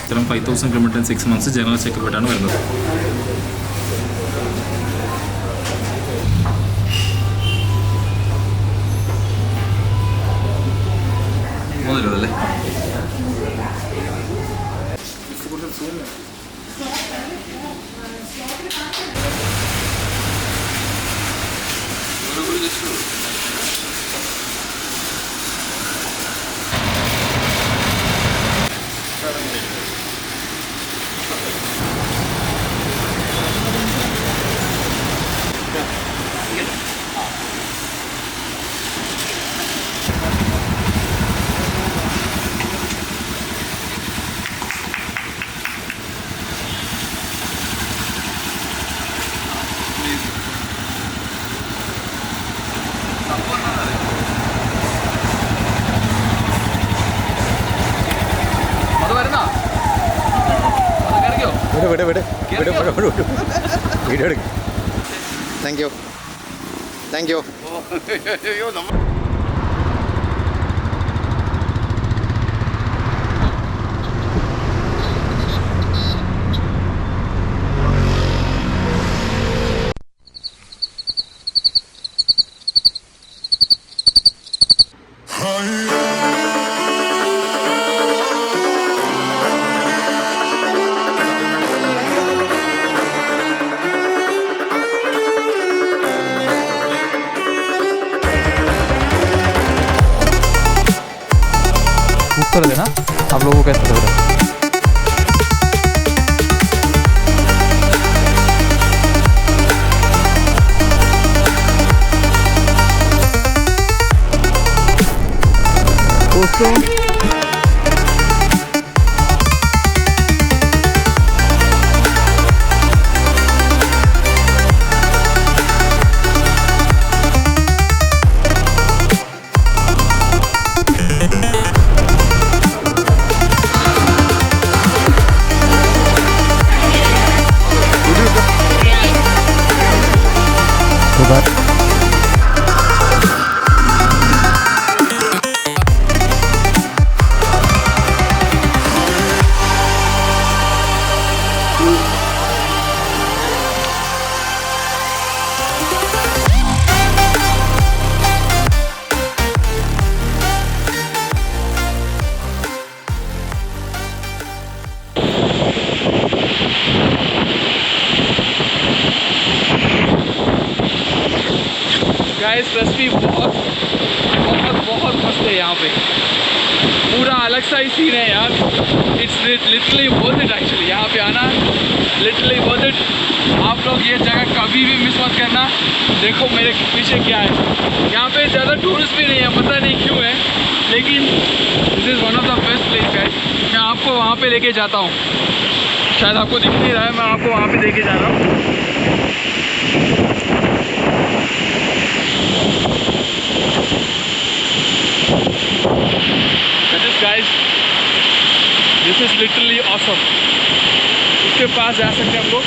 ഇത്തരം 5000 kilometre 6 months general checkup ആയിട്ടാണ് വരുന്നത്. അല്ലേ വീഡിയോ എടുക്കും. Thank you. Thank you. कर देना आप लोगों को कैसा लग रहा है? दोस्तों गाइस रश्मि बहुत बहुत बहुत मस्त है यहाँ पे. पूरा अलग सा ही सीन है यार. It's literally worth it actually. यहाँ पे आना लिटरली वर्थ इट. आप लोग ये जगह कभी भी मिस मत करना. देखो मेरे पीछे क्या है. यहाँ पे ज़्यादा टूरिस्ट भी नहीं है, पता नहीं क्यों है, लेकिन this is one of the best place guys. मैं आपको वहाँ पे लेके जाता हूँ. शायद आपको दिख नहीं रहा है, मैं आपको वहाँ पे लेके जा रहा हूँ. Guys, this is literally awesome. इसके पास जा सकते हैं हम लोग.